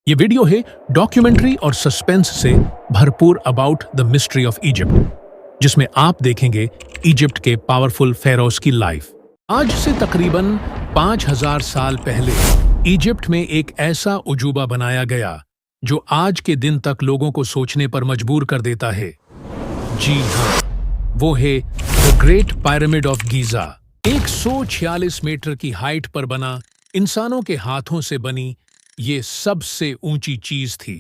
ये वीडियो है डॉक्यूमेंट्री और सस्पेंस से भरपूर about the mystery of Egypt, जिसमें आप देखेंगे इजिप्ट के पावरफुल फेरोज की लाइफ। आज से तकरीबन 5000 साल पहले इजिप्ट में एक ऐसा उजूबा बनाया गया जो आज के दिन तक लोगों को सोचने पर मजबूर कर देता है। जी हाँ, वो है the great pyramid of Giza. 146 metre की हाइट पर बना, इंसानों के हाथों से बनी ये सबसे ऊंची चीज थी।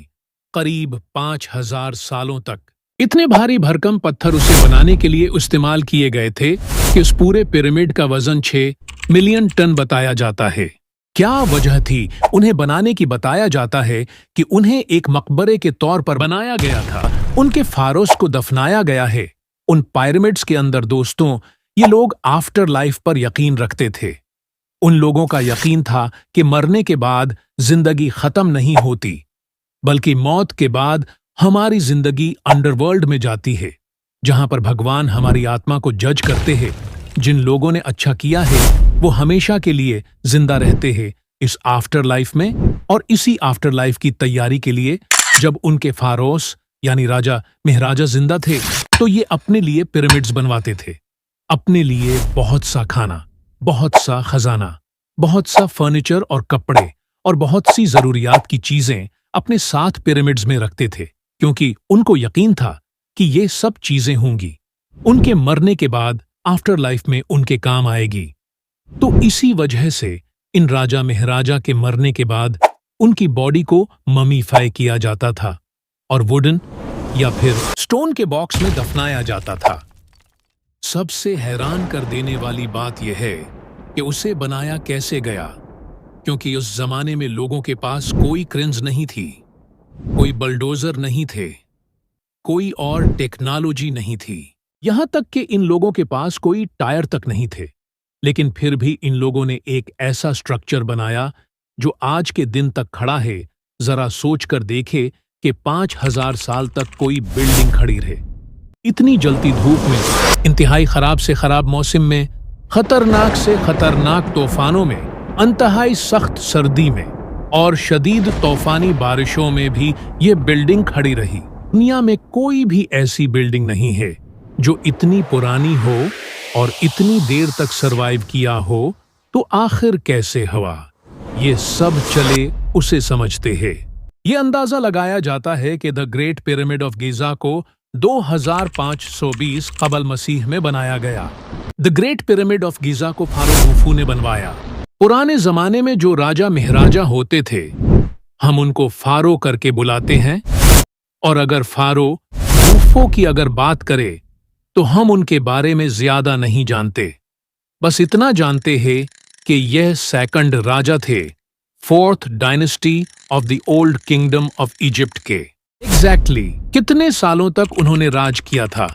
करीब 5000 सालों तक इतने भारी भरकम पत्थर उसे बनाने के लिए इस्तेमाल किए गए थे कि उस पूरे पिरामिड का वजन 6 मिलियन टन बताया जाता है। क्या वजह थी उन्हें बनाने की? बताया जाता है कि उन्हें एक मकबरे के तौर पर बनाया गया था। उनके फारोस को दफनाया गया है उन पिरामिड्स के अंदर। दोस्तों, ये लोग आफ्टर लाइफ पर यकीन रखते थे। उन लोगों का यकीन था कि मरने के बाद जिंदगी खत्म नहीं होती, बल्कि मौत के बाद हमारी जिंदगी अंडरवर्ल्ड में जाती है, जहां पर भगवान हमारी आत्मा को जज करते हैं। जिन लोगों ने अच्छा किया है वो हमेशा के लिए जिंदा रहते हैं इस आफ्टर लाइफ में। और इसी आफ्टर लाइफ की तैयारी के लिए जब उनके फारोस यानी राजा महाराजा जिंदा थे तो ये अपने लिए पिरामिड्स बनवाते थे। अपने लिए बहुत सा खाना, बहुत सा खजाना, बहुत सा फर्नीचर और कपड़े और बहुत सी जरूरियात की चीजें अपने साथ पिरामिड्स में रखते थे, क्योंकि उनको यकीन था कि ये सब चीजें होंगी उनके मरने के बाद, आफ्टर लाइफ में उनके काम आएगी। तो इसी वजह से इन राजा महाराजा के मरने के बाद उनकी बॉडी को ममीफाई किया जाता था और वुडन या फिर स्टोन के बॉक्स में दफनाया जाता था। सबसे हैरान कर देने वाली बात यह है कि उसे बनाया कैसे गया, क्योंकि उस जमाने में लोगों के पास कोई क्रेन्स नहीं थी, कोई बलडोजर नहीं थे, कोई और टेक्नोलॉजी नहीं थी, यहां तक कि इन लोगों के पास कोई टायर तक नहीं थे। लेकिन फिर भी इन लोगों ने एक ऐसा स्ट्रक्चर बनाया जो आज के दिन तक खड़ा है। जरा सोच कर देखे कि 5000 साल तक कोई बिल्डिंग खड़ी रहे, इतनी जलती धूप में, इंतहाई खराब से खराब मौसम में, खतरनाक से खतरनाक तूफानों में, इंतहाई सख्त सर्दी में और शदीद तूफानी बारिशों में भी ये बिल्डिंग खड़ी रही। दुनिया में कोई भी ऐसी बिल्डिंग नहीं है जो इतनी पुरानी हो और इतनी देर तक सरवाइव किया हो। तो आखिर कैसे हुआ ये सब, चले उसे समझते हैं। ये अंदाजा लगाया जाता है कि the great pyramid of Giza को 2520 कबल मसीह में बनाया गया। The great pyramid of Giza को फारो खुफू ने बनवाया। पुराने जमाने में जो राजा महाराजा होते थे, हम उनको फारो करके बुलाते हैं, और अगर फारो खुफू की अगर बात करे तो हम उनके बारे में ज्यादा नहीं जानते। बस इतना जानते हैं कि यह सेकंड राजा थे 4th dynasty of the old kingdom of Egypt के। एग्जैक्टली कितने सालों तक उन्होंने राज किया था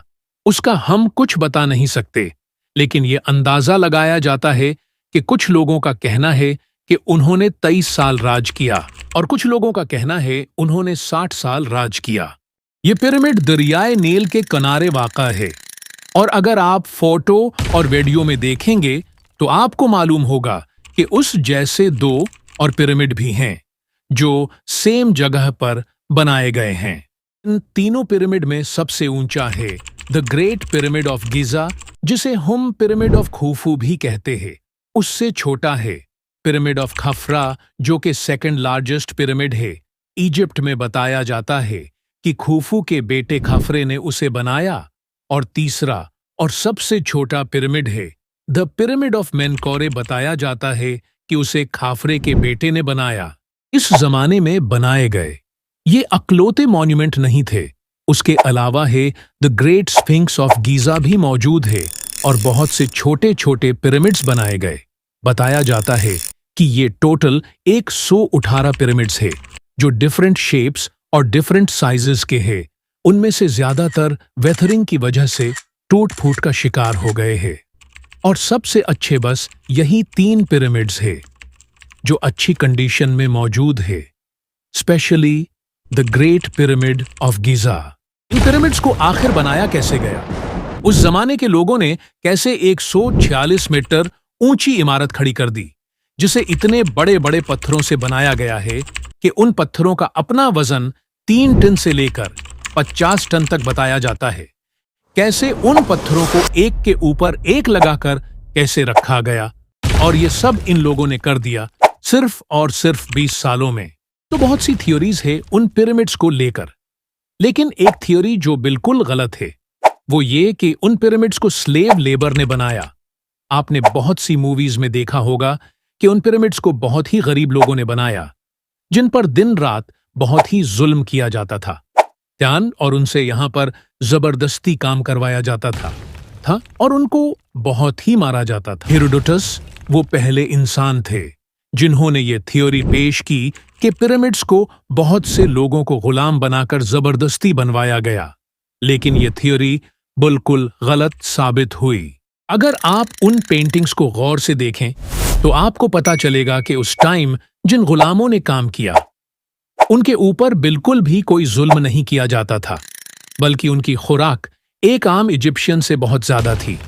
उसका हम कुछ बता नहीं सकते, लेकिन यह अंदाजा लगाया जाता है कि कुछ लोगों का कहना है कि उन्होंने 23 साल राज किया और कुछ लोगों का कहना है उन्होंने 60 साल राज किया। ये पिरामिड दरियाए नील के किनारे वाक़ा है, और अगर आप फोटो और वीडियो में देखेंगे तो आपको मालूम होगा कि उस जैसे 2 और पिरामिड भी हैं जो सेम जगह पर बनाए गए हैं। इन तीनों पिरामिड में सबसे ऊंचा है the great pyramid of Giza, जिसे हम पिरामिड ऑफ खुफू भी कहते हैं। उससे छोटा है पिरामिड ऑफ खफरा, जो कि सेकंड लार्जेस्ट पिरामिड है। इजिप्ट में बताया जाता है कि खुफू के बेटे खफरे ने उसे बनाया। और तीसरा और सबसे छोटा पिरामिड है द पिरामिड ऑफ मेनकोरे। बताया जाता है कि उसे खाफरे के बेटे ने बनाया। इस जमाने में बनाए गए ये अकलौते मॉन्यूमेंट नहीं थे, उसके अलावा है the great sphinx of Giza भी मौजूद है, और बहुत से छोटे छोटे पिरामिड्स बनाए गए। बताया जाता है कि ये टोटल 118 पिरामिड्स है जो डिफरेंट शेप्स और डिफरेंट साइजेस के हैं। उनमें से ज्यादातर वेथरिंग की वजह से टूट फूट का शिकार हो गए हैं, और सबसे अच्छे बस यही 3 पिरामिड्स है जो अच्छी कंडीशन में मौजूद है, specially the great pyramid of Giza. In pyramids को आखिर बनाया कैसे गया? उस जमाने के लोगों ने कैसे 146 मीटर ऊंची इमारत खड़ी कर दी? जिसे इतने बड़े बड़े पत्थरों से बनाया गया है कि उन पत्थरों का अपना वजन 3 टन से लेकर 50 टन तक बताया जाता है। कैसे उन पत्थरों को एक के ऊपर एक लगाकर कैसे रखा गया, और ये सब इन लोगों ने कर दिया सिर्फ और सिर्फ 20 सालों में। तो बहुत सी थ्योरीज है उन पिरामिड्स को लेकर, लेकिन एक थ्योरी जो बिल्कुल गलत है वो ये कि उन पिरामिड्स को स्लेव लेबर ने बनाया। आपने बहुत सी मूवीज में देखा होगा कि उन पिरामिड्स को बहुत ही गरीब लोगों ने बनाया, जिन पर दिन रात बहुत ही जुल्म किया जाता था और उनसे यहां पर जबरदस्ती काम करवाया जाता था और उनको बहुत ही मारा जाता था। हेरोडोटस वो पहले इंसान थे जिन्होंने ये थ्योरी पेश की कि पिरामिड्स को बहुत से लोगों को गुलाम बनाकर जबरदस्ती बनवाया गया, लेकिन ये थ्योरी बिल्कुल गलत साबित हुई। अगर आप उन पेंटिंग्स को गौर से देखें तो आपको पता चलेगा कि उस टाइम जिन गुलामों ने काम किया उनके ऊपर बिल्कुल भी कोई जुल्म नहीं किया जाता था, बल्कि उनकी खुराक एक आम इजिप्शियन से बहुत ज्यादा थी।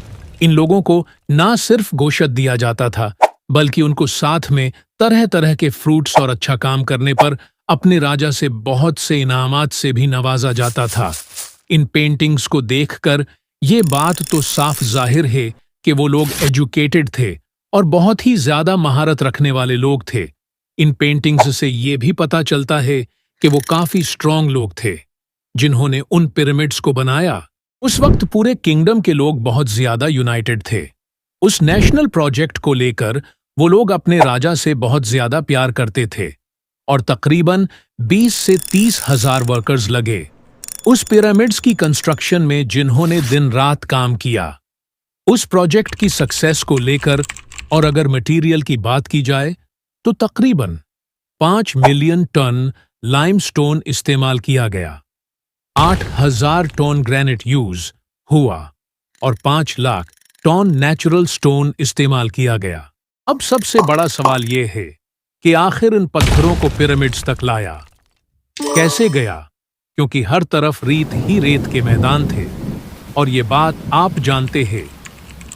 इन लोगों को ना सिर्फ गोश्त दिया जाता था, बल्कि उनको साथ में तरह तरह के फ्रूट्स और अच्छा काम करने पर अपने राजा से बहुत से इनामात से भी नवाजा जाता था। इन पेंटिंग्स को देखकर ये बात तो साफ जाहिर है कि वो लोग एजुकेटेड थे और बहुत ही ज्यादा महारत रखने वाले लोग थे। इन पेंटिंग्स से ये भी पता चलता है कि वो काफी स्ट्रांग लोग थे जिन्होंने उन पिरामिड्स को बनाया। उस वक्त पूरे किंगडम के लोग बहुत ज्यादा यूनाइटेड थे। उस नेशनल प्रोजेक्ट को लेकर वो लोग अपने राजा से बहुत ज्यादा प्यार करते थे और तकरीबन 20 से 30 हजार वर्कर्स लगे उस पिरामिड्स की कंस्ट्रक्शन में, जिन्होंने दिन रात काम किया उस प्रोजेक्ट की सक्सेस को लेकर। और अगर मटेरियल की बात की जाए तो तकरीबन 5 मिलियन टन लाइमस्टोन इस्तेमाल किया गया, 8,000 टन ग्रेनाइट यूज हुआ और 5 लाख टन नेचुरल स्टोन इस्तेमाल किया गया। अब सबसे बड़ा सवाल यह है कि आखिर इन पत्थरों को पिरामिड्स तक लाया कैसे गया, क्योंकि हर तरफ रेत ही रेत के मैदान थे। और ये बात आप जानते हैं,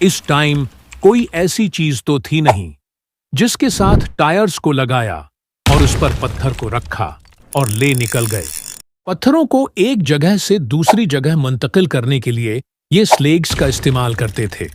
इस टाइम कोई ऐसी चीज तो थी नहीं जिसके साथ टायर्स को लगाया और उस पर पत्थर को रखा और ले निकल गए। पत्थरों को एक जगह से दूसरी जगह मुंतकिल करने के लिए ये स्लेग्स का इस्तेमाल करते थे।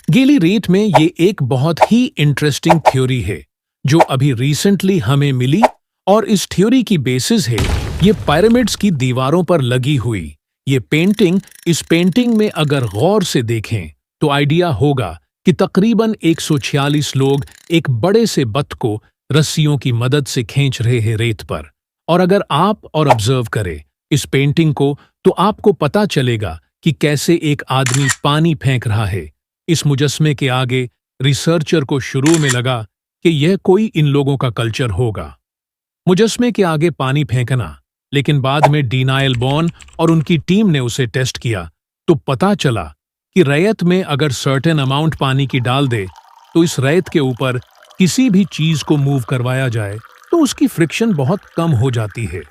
गीली रेत में ये एक बहुत ही इंटरेस्टिंग थ्योरी है जो अभी रिसेंटली हमें मिली, और इस थ्योरी की बेसिस है ये पिरामिड्स की दीवारों पर लगी हुई ये पेंटिंग। इस पेंटिंग में अगर गौर से देखें तो आइडिया होगा कि तकरीबन 146 लोग एक बड़े से बत को रस्सियों की मदद से खींच रहे हैं रेत पर। और अगर आप और ऑब्जर्व करें इस पेंटिंग को तो आपको पता चलेगा कि कैसे एक आदमी पानी फेंक रहा है। इस मुजस्मे के आगे रिसर्चर को शुरू में लगा कि यह कोई इन लोगों का कल्चर होगा, मुजस्मे के आगे पानी फेंकना, लेकिन बाद में डीनायल बॉर्न और उनकी टीम ने उसे टेस्ट किया तो पता चला कि रेत में अगर सर्टेन अमाउंट पानी की डाल दे तो इस रेत के ऊपर किसी भी चीज को मूव करवाया जाए तो उसकी फ्रिक्शन बहुत कम हो जाती है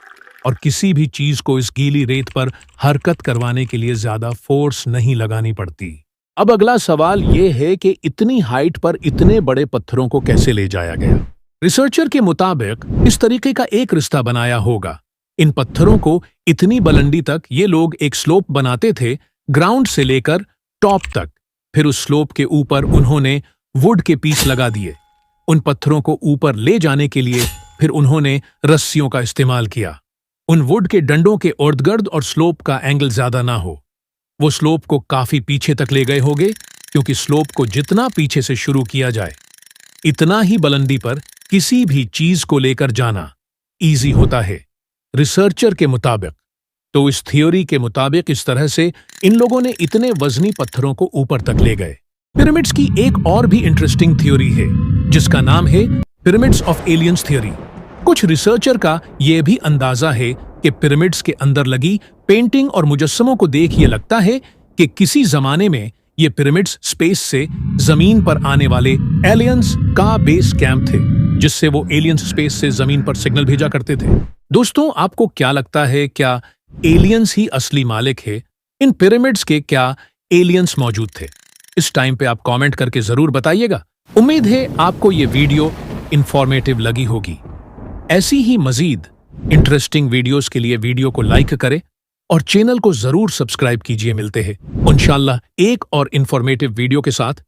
और किसी भी चीज को इस गीली रेत पर हरकत करवाने के लिए ज्यादा फोर्स नहीं लगानी पड़ती। अब अगला सवाल यह है कि इतनी हाइट पर इतने बड़े पत्थरों को कैसे ले जाया गया। रिसर्चर के मुताबिक इस तरीके का एक रिश्ता बनाया होगा। इन पत्थरों को इतनी बुलंदी तक ये लोग एक स्लोप बनाते थे, ग्राउंड से लेकर टॉप तक। फिर उस स्लोप के ऊपर उन्होंने वुड के पीस लगा दिए। उन पत्थरों को ऊपर ले जाने के लिए फिर उन्होंने रस्सियों का इस्तेमाल किया। उन वुड के डंडों के इर्द-गिर्द और स्लोप का एंगल ज्यादा ना हो, वो स्लोप को काफी पीछे तक ले गए होंगे, क्योंकि स्लोप को जितना पीछे से शुरू किया जाए इतना ही बुलंदी पर किसी भी चीज को लेकर जाना इजी होता है रिसर्चर के मुताबिक। तो इस थ्योरी के मुताबिक इस तरह से इन लोगों ने इतने वजनी पत्थरों को ऊपर तक ले गए। पिरामिड्स की एक और भी इंटरेस्टिंग थ्योरी है जिसका नाम है पिरामिड्स ऑफ एलियंस थ्योरी। कुछ रिसर्चर का यह भी अंदाजा है कि पिरामिड्स के अंदर लगी पेंटिंग और मुजस्समों को देख ये लगता है कि किसी जमाने में ये पिरामिड्स स्पेस से जमीन पर आने वाले एलियंस का बेस कैंप थे, जिससे वो एलियंस स्पेस से जमीन पर सिग्नल भेजा करते थे। दोस्तों, आपको क्या लगता है, क्या एलियंस ही असली मालिक है इन पिरामिड्स के? क्या एलियंस मौजूद थे? इस टाइम पे आप कमेंट करके जरूर बताइएगा। उम्मीद है आपको ये वीडियो इंफॉर्मेटिव लगी होगी। ऐसी ही मजीद इंटरेस्टिंग वीडियोस के लिए वीडियो को लाइक करें और चैनल को जरूर सब्सक्राइब कीजिए। मिलते हैं इंशाल्लाह एक और इंफॉर्मेटिव वीडियो के साथ।